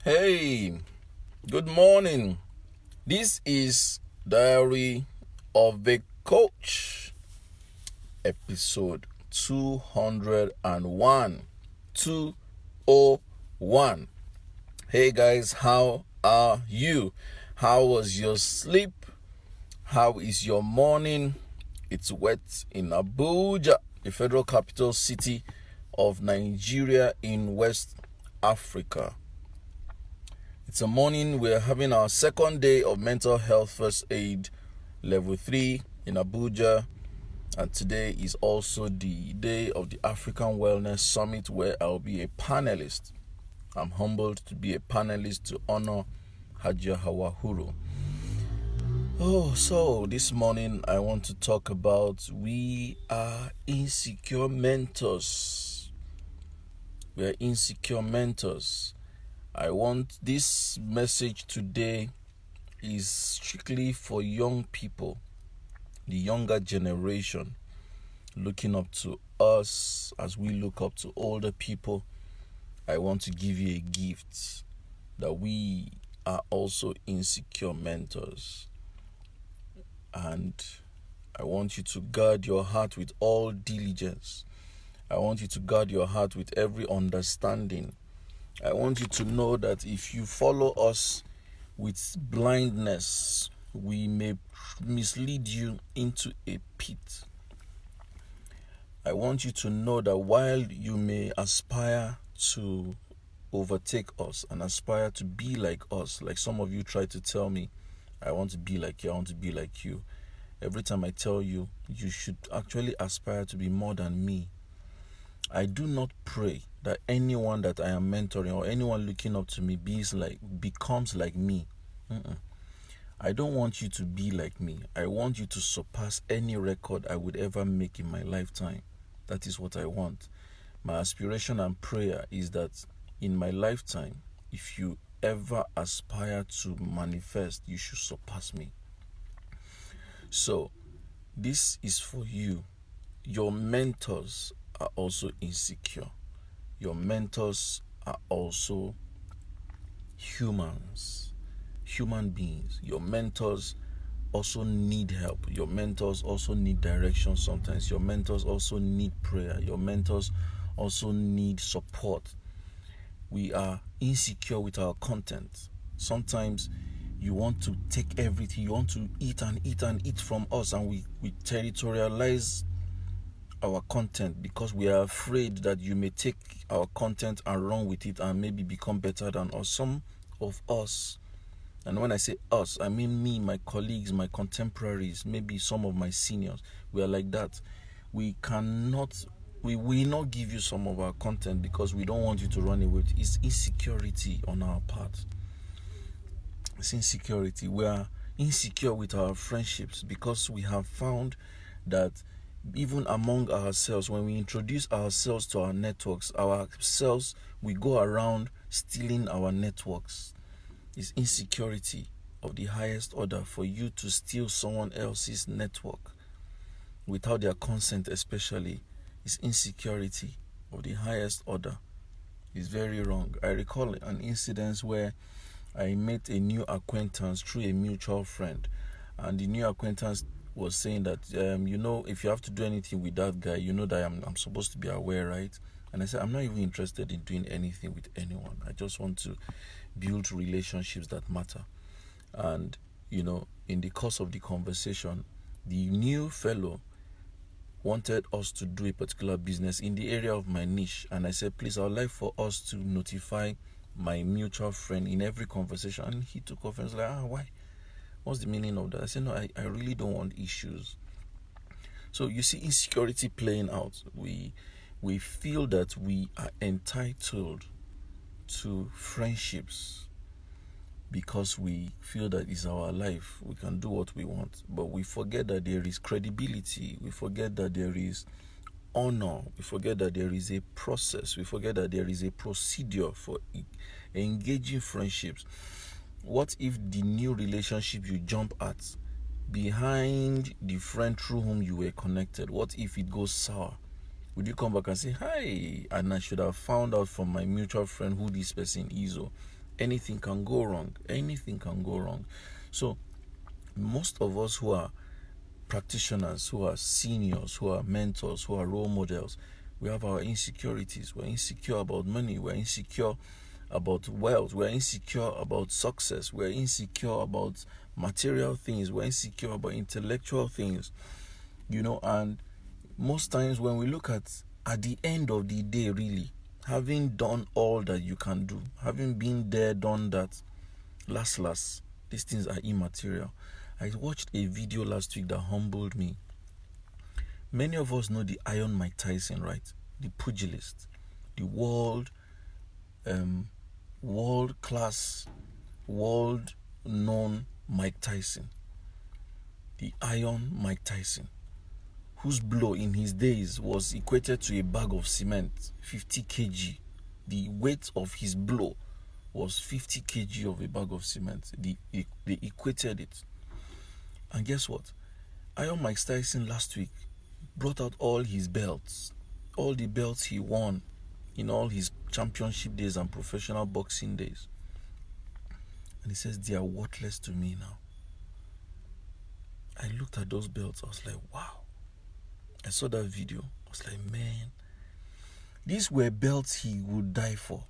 Hey, good morning. This is Diary of the Coach, episode 201. 201. Hey guys, how are you? How was your sleep? How is your morning? It's wet in Abuja, the federal capital city of Nigeria in West Africa. It's a morning. We're having our second day of mental health first aid level 3 in Abuja. And today is also the day of the African Wellness Summit where I'll be a panelist. I'm humbled to be a panelist to honor Hajia Hawahuru. So this morning I want to talk about we are insecure mentors. We are insecure mentors. I want this message today is strictly for young people, the younger generation, looking up to us as we look up to older people. I want to give you a gift that we are also insecure mentors. And I want you to guard your heart with all diligence. I want you to guard your heart with every understanding. I want you to know that if you follow us with blindness, we may mislead you into a pit. I want you to know that while you may aspire to overtake us and aspire to be like us, like some of you try to tell me, I want to be like you, I want to be like you. Every time I tell you, you should actually aspire to be more than me. I do not pray that anyone that I am mentoring or anyone looking up to me becomes like me. I don't want you to be like me. I want you to surpass any record I would ever make in my lifetime. That is what I want. My aspiration and prayer is that in my lifetime, if you ever aspire to manifest, you should surpass me. So, this is for you. Your mentors are also insecure. Your mentors are also human beings. Your mentors also need help. Your mentors also need direction sometimes. Your mentors also need prayer. Your mentors also need support. We are insecure with our content. Sometimes you want to take everything. You want to eat and eat and eat from us, and we territorialize our content because we are afraid that you may take our content and run with it and maybe become better than us. Some of us, and when I say us, I mean me, my colleagues, my contemporaries, maybe some of my seniors, we are like that. We will not give you some of our content because we don't want you to run away. It's insecurity on our part. It's insecurity. We are insecure with our friendships because we have found that even among ourselves, when we introduce ourselves to our networks, we go around stealing our networks. It's insecurity of the highest order for you to steal someone else's network without their consent, especially. It's insecurity of the highest order. It's very wrong. I recall an incident where I met a new acquaintance through a mutual friend, and the new acquaintance was saying that, if you have to do anything with that guy, you know that I'm supposed to be aware, right? And I said, I'm not even interested in doing anything with anyone. I just want to build relationships that matter. And, in the course of the conversation, the new fellow wanted us to do a particular business in the area of my niche. And I said, please, I would like for us to notify my mutual friend in every conversation. And he took offense, like, why? What's the meaning of that? I said, no, I really don't want issues. So you see insecurity playing out. We feel that we are entitled to friendships because we feel that it's our life. We can do what we want. But we forget that there is credibility. We forget that there is honor. We forget that there is a process. We forget that there is a procedure for engaging friendships. What if the new relationship you jump at behind the friend through whom you were connected, what if it goes sour? Would you come back and say, hi, and I should have found out from my mutual friend who this person is? anything can go wrong. Anything can go wrong. So most of us who are practitioners, who are seniors, who are mentors, who are role models, we have our insecurities. We're insecure about money. We're insecure about wealth. We're insecure about success. We're insecure about material things. We're insecure about intellectual things. And most times when we look at the end of the day, really, having done all that you can do, having been there, done that, last, these things are immaterial. I watched a video last week that humbled me. Many of us know the Iron Mike Tyson, right? The pugilist, the world-class, world-known Mike Tyson. The Iron Mike Tyson, whose blow in his days was equated to a bag of cement, 50 kg. The weight of his blow was 50 kg of a bag of cement. They equated it. And guess what? Iron Mike Tyson last week brought out all his belts, all the belts he won in all his championship days and professional boxing days. And he says, they are worthless to me now. I looked at those belts, I was like, wow. I saw that video, I was like, man, these were belts he would die for.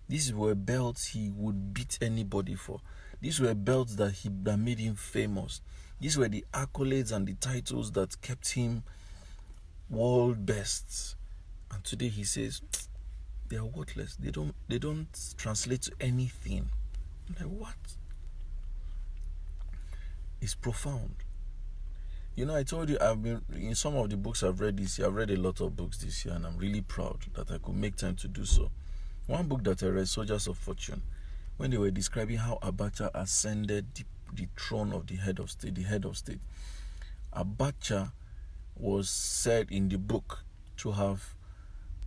These were belts he would beat anybody for. These were belts that made him famous. These were the accolades and the titles that kept him world best. And today he says, they are worthless. They don't translate to anything. I'm like, what? It's profound. I told you I've been in some of the books I've read this year. I've read a lot of books this year, and I'm really proud that I could make time to do so. One book that I read, Soldiers of Fortune, when they were describing how Abacha ascended the throne of the head of state. Abacha was said in the book to have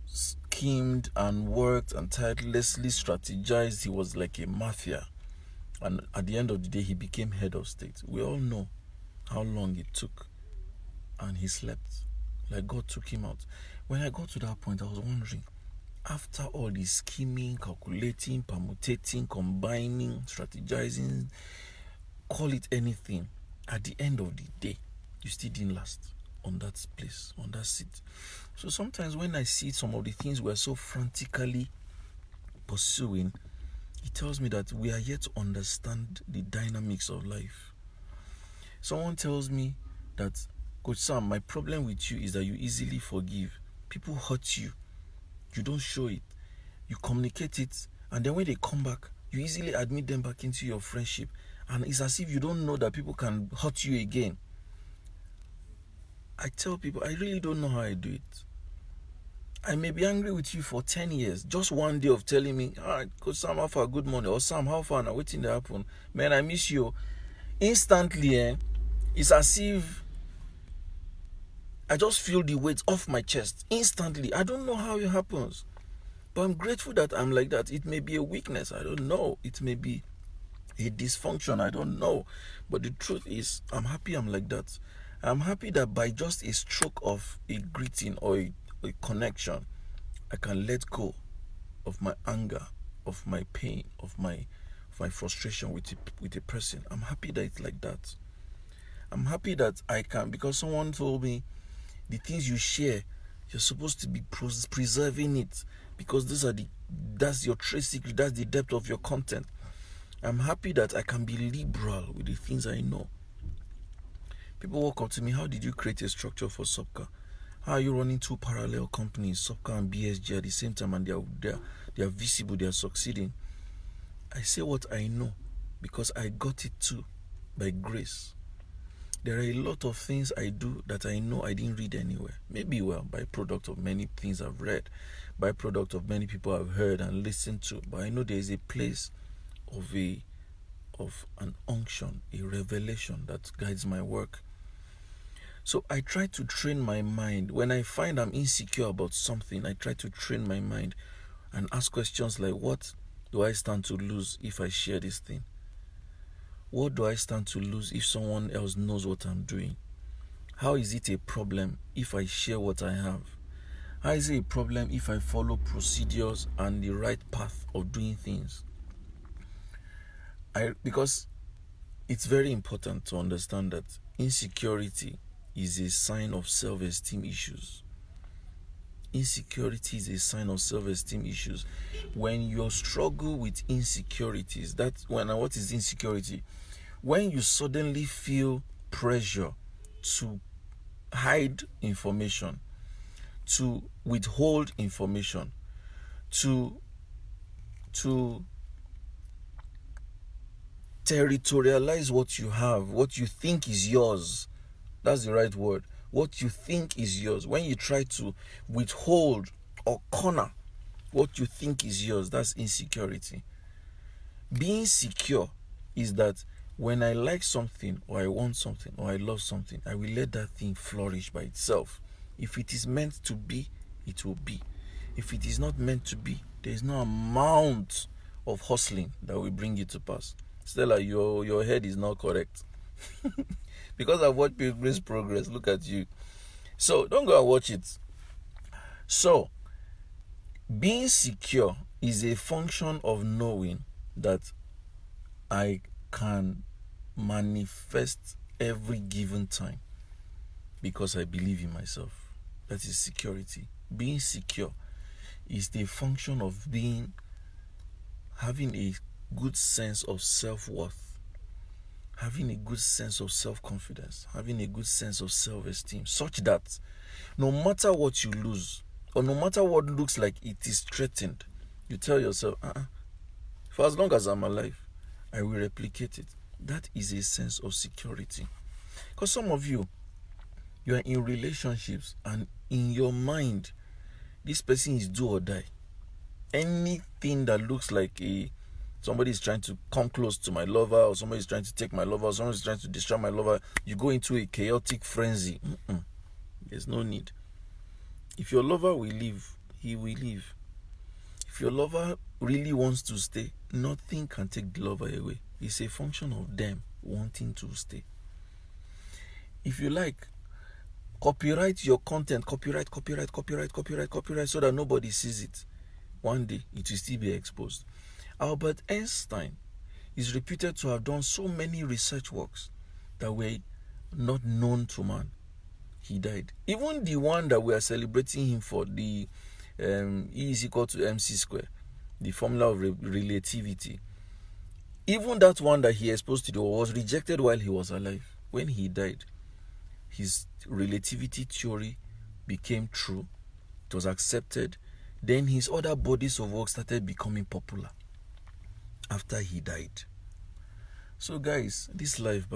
schemed and worked and tirelessly strategized. He was like a mafia. And at the end of the day, he became head of state. We all know how long it took. And he slept. Like God took him out. When I got to that point, I was wondering, after all this scheming, calculating, permutating, combining, strategizing, call it anything, at the end of the day, you still didn't last on that place, on that seat. So sometimes when I see some of the things we're so frantically pursuing, it tells me that we are yet to understand the dynamics of life. Someone tells me that, Coach Sam, my problem with you is that you easily forgive. People hurt you. You don't show it. You communicate it, and then when they come back, you easily admit them back into your friendship. And it's as if you don't know that people can hurt you again. I tell people, I really don't know how I do it. I may be angry with you for 10 years. Just one day of telling me, Coach Sam, how far, good morning. Or Sam, how far now? Waiting to happen. Man, I miss you. Instantly, it's as if I just feel the weight off my chest. Instantly. I don't know how it happens. But I'm grateful that I'm like that. It may be a weakness. I don't know. It may be a dysfunction. I don't know. But the truth is, I'm happy I'm like that. I'm happy that by just a stroke of a greeting or a connection, I can let go of my anger, of my pain, of my frustration with a person. I'm happy that it's like that. I'm happy that I can, because someone told me the things you share, you're supposed to be preserving it, because that's your trade secret, that's the depth of your content. I'm happy that I can be liberal with the things I know. People walk up to me, how did you create a structure for Sopka? How are you running two parallel companies, Sopka and BSG, at the same time, and they are visible, they are succeeding? I say what I know, because I got it too, by grace. There are a lot of things I do that I know I didn't read anywhere. Maybe, by product of many things I've read, by product of many people I've heard and listened to. But I know there is a place of an unction, a revelation that guides my work. So I try to train my mind. When I find I'm insecure about something, I try to train my mind and ask questions like, what do I stand to lose if I share this thing? What do I stand to lose if someone else knows what I'm doing? How is it a problem if I share what I have? How is it a problem if I follow procedures and the right path of doing things? Because it's very important to understand that insecurity is a sign of self-esteem issues. Insecurity is a sign of self-esteem issues. When you struggle with insecurities, what is insecurity? When you suddenly feel pressure to hide information, to withhold information, to territorialize what you have, what you think is yours. That's the right word. What you think is yours. When you try to withhold or corner what you think is yours, that's insecurity. Being secure is that when I like something, or I want something, or I love something, I will let that thing flourish by itself. If it is meant to be, it will be. If it is not meant to be, there is no amount of hustling that will bring it to pass. Stella, your head is not correct. Because I've watched Pilgrim's Progress. Look at you. So don't go and watch it. So being secure is a function of knowing that I can manifest every given time because I believe in myself. That is security. Being secure is the function of having a good sense of self-worth, having a good sense of self-confidence, having a good sense of self-esteem, such that no matter what you lose, or no matter what looks like it is threatened, you tell yourself, for as long as I'm alive, I will replicate it. That is a sense of security. Because some of you are in relationships, and in your mind, this person is do or die. Anything that looks like somebody is trying to come close to my lover, or somebody is trying to take my lover, or somebody is trying to destroy my lover, you go into a chaotic frenzy. There's no need. If your lover will leave, he will leave. If your lover really wants to stay, nothing can take the lover away. It's a function of them wanting to stay. If you like, copyright your content, copyright, so that nobody sees it. One day, it will still be exposed. Albert Einstein is reputed to have done so many research works that were not known to man. He died. Even the one that we are celebrating him for, the E is equal to MC square, the formula of relativity, even that one that he exposed to the world was rejected while he was alive. When he died, his relativity theory became true. It was accepted. Then his other bodies of work started becoming popular after he died. So guys, this life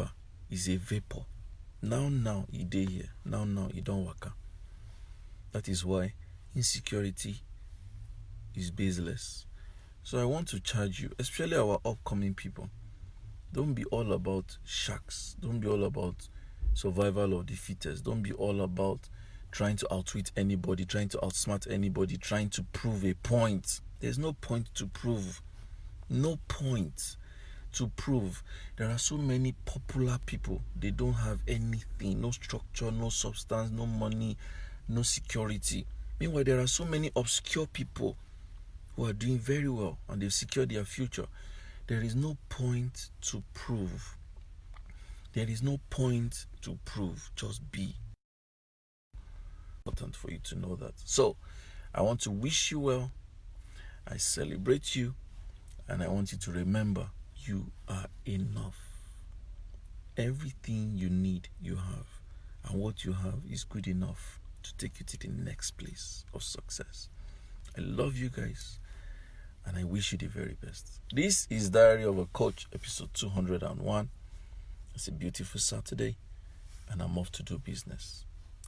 is a vapor. Now you dey here. Now you don't waka. That is why insecurity is baseless. So I want to charge you, especially our upcoming people. Don't be all about sharks. Don't be all about survival of the fittest. Don't be all about trying to outwit anybody, trying to outsmart anybody, trying to prove a point. There's no point to prove. No point to prove. There are so many popular people. They don't have anything, no structure, no substance, no money, no security. Meanwhile, there are so many obscure people who are doing very well and they've secured their future. There is no point to prove. There is no point to prove. Just be. Important for you to know that. So, I want to wish you well. I celebrate you. And I want you to remember, you are enough. Everything you need, you have. And what you have is good enough to take you to the next place of success. I love you guys. And I wish you the very best. This is Diary of a Coach, episode 201. It's a beautiful Saturday. And I'm off to do business.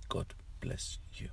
God bless you.